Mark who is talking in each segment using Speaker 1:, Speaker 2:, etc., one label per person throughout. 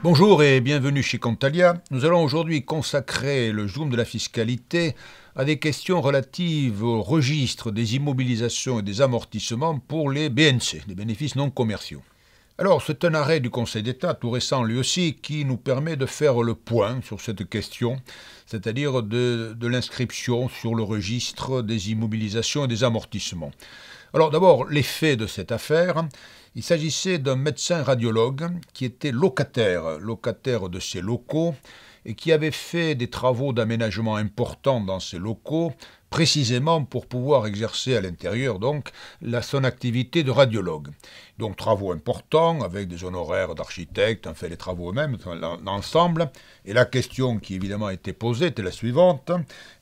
Speaker 1: Bonjour et bienvenue chez Contalia. Nous allons aujourd'hui consacrer le zoom de la fiscalité à des questions relatives au registre des immobilisations et des amortissements pour les BNC, les bénéfices non commerciaux. Alors, c'est un arrêt du Conseil d'État, tout récent lui aussi, qui nous permet de faire le point sur cette question, c'est-à-dire de l'inscription sur le registre des immobilisations et des amortissements. Alors d'abord, les faits de cette affaire. Il s'agissait d'un médecin radiologue qui était locataire de ses locaux et qui avait fait des travaux d'aménagement importants dans ses locaux, précisément pour pouvoir exercer à l'intérieur donc son activité de radiologue. Donc travaux importants avec des honoraires d'architecte, en fait les travaux eux-mêmes, l'ensemble. Et la question qui évidemment était posée était la suivante: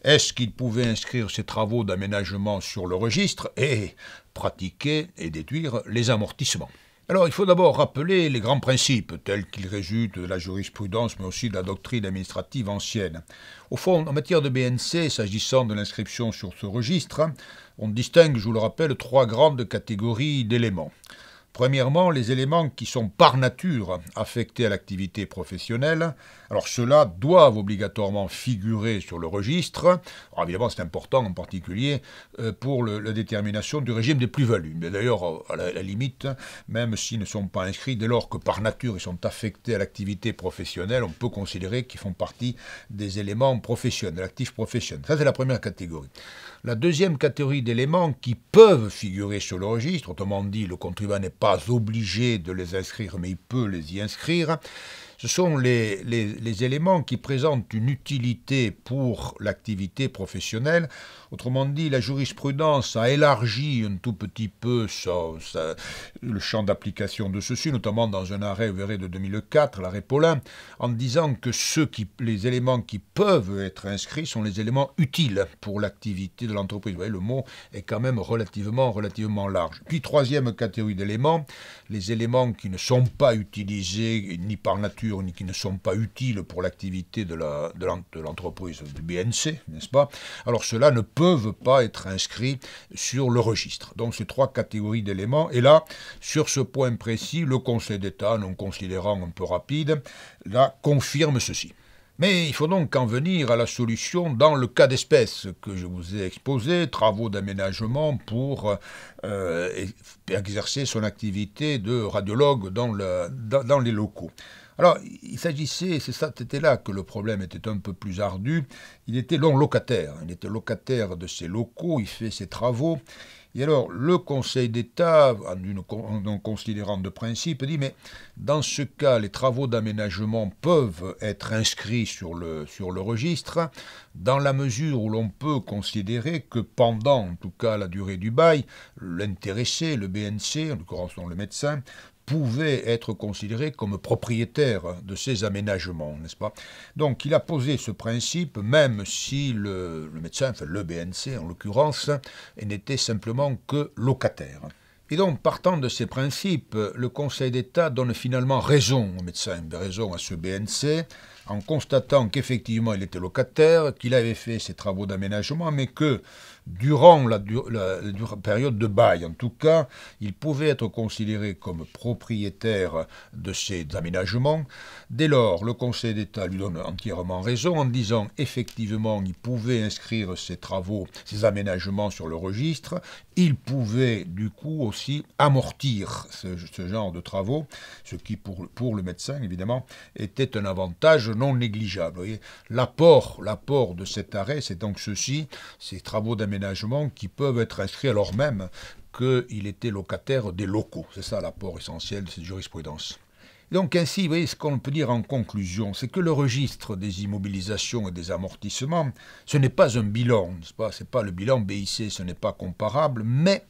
Speaker 1: est-ce qu'il pouvait inscrire ses travaux d'aménagement sur le registre et pratiquer et déduire les amortissements? Alors, il faut d'abord rappeler les grands principes, tels qu'ils résultent de la jurisprudence, mais aussi de la doctrine administrative ancienne. Au fond, en matière de BNC, s'agissant de l'inscription sur ce registre, on distingue, je vous le rappelle, trois grandes catégories d'éléments. Premièrement, les éléments qui sont par nature affectés à l'activité professionnelle. Alors ceux-là doivent obligatoirement figurer sur le registre. Alors évidemment, c'est important en particulier pour la détermination du régime des plus-values. Mais d'ailleurs, à la limite, même s'ils ne sont pas inscrits, dès lors que par nature ils sont affectés à l'activité professionnelle, on peut considérer qu'ils font partie des éléments professionnels, actifs professionnels. Ça, c'est la première catégorie. La deuxième catégorie d'éléments qui peuvent figurer sur le registre, autrement dit, le contribuable n'est pas obligé de les inscrire, mais il peut les y inscrire. Ce sont les éléments qui présentent une utilité pour l'activité professionnelle. Autrement dit, la jurisprudence a élargi un tout petit peu le champ d'application de ceci, notamment dans un arrêt, vous verrez, de 2004, l'arrêt Paulin, en disant que les éléments qui peuvent être inscrits sont les éléments utiles pour l'activité de l'entreprise. Vous voyez, le mot est quand même relativement large. Puis, troisième catégorie d'éléments, les éléments qui ne sont pas utilisés ni par nature, ni qui ne sont pas utiles pour l'activité de l'entreprise du BNC, n'est-ce pas? Alors ceux-là ne peuvent pas être inscrits sur le registre. Donc ces trois catégories d'éléments. Et là, sur ce point précis, le Conseil d'État, non considérant un peu rapide, là, confirme ceci. Mais il faut donc en venir à la solution dans le cas d'espèce que je vous ai exposé, travaux d'aménagement pour exercer son activité de radiologue dans les locaux. Alors, il s'agissait, c'était là que le problème était un peu plus ardu, il était locataire de ses locaux, il fait ses travaux, et alors le Conseil d'État, en considérant de principe, dit mais dans ce cas, les travaux d'aménagement peuvent être inscrits sur le registre, dans la mesure où l'on peut considérer que pendant, en tout cas la durée du bail, l'intéressé, le BNC, en l'occurrence le médecin, pouvait être considéré comme propriétaire de ces aménagements, n'est-ce pas? Donc il a posé ce principe, même si le médecin, enfin le BNC en l'occurrence, n'était simplement que locataire. Et donc, partant de ces principes, le Conseil d'État donne finalement raison au médecin, raison à ce BNC, en constatant qu'effectivement il était locataire, qu'il avait fait ses travaux d'aménagement, mais que durant la période de bail, en tout cas, il pouvait être considéré comme propriétaire de ces aménagements. Dès lors, le Conseil d'État lui donne entièrement raison en disant effectivement il pouvait inscrire ses travaux, ses aménagements sur le registre, il pouvait du coup aussi amortir ce genre de travaux, ce qui pour le médecin évidemment était un avantage non négligeable. Vous voyez, l'apport de cet arrêt, c'est donc ceci, ces travaux d'aménagement qui peuvent être inscrits alors même qu'il était locataire des locaux. C'est ça l'apport essentiel de cette jurisprudence. Donc ainsi, vous voyez, ce qu'on peut dire en conclusion, c'est que le registre des immobilisations et des amortissements, ce n'est pas un bilan, c'est pas le bilan BIC, ce n'est pas comparable, mais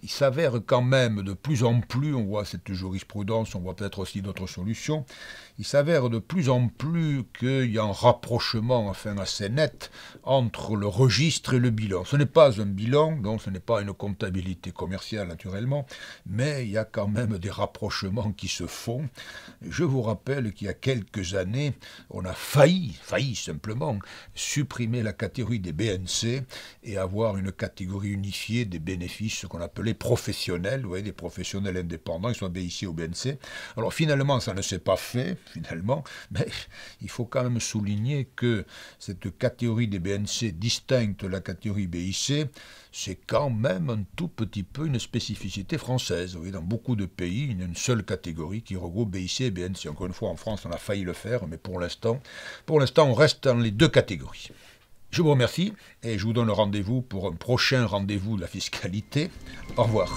Speaker 1: il s'avère quand même de plus en plus, on voit cette jurisprudence, on voit peut-être aussi d'autres solutions, il s'avère de plus en plus qu'il y a un rapprochement enfin assez net entre le registre et le bilan. Ce n'est pas un bilan, donc ce n'est pas une comptabilité commerciale naturellement, mais il y a quand même des rapprochements qui se font. Je vous rappelle qu'il y a quelques années, on a failli simplement, supprimer la catégorie des BNC et avoir une catégorie unifiée des bénéfices, ce qu'on appelle appelés professionnels, vous voyez, des professionnels indépendants, ils sont BIC ou BNC. Alors finalement, ça ne s'est pas fait, finalement, mais il faut quand même souligner que cette catégorie des BNC distincte de la catégorie BIC, c'est quand même un tout petit peu une spécificité française. Vous voyez, dans beaucoup de pays, il y a une seule catégorie qui regroupe BIC et BNC. Encore une fois, en France, on a failli le faire, mais pour l'instant, on reste dans les deux catégories. Je vous remercie et je vous donne rendez-vous pour un prochain rendez-vous de la fiscalité. Au revoir.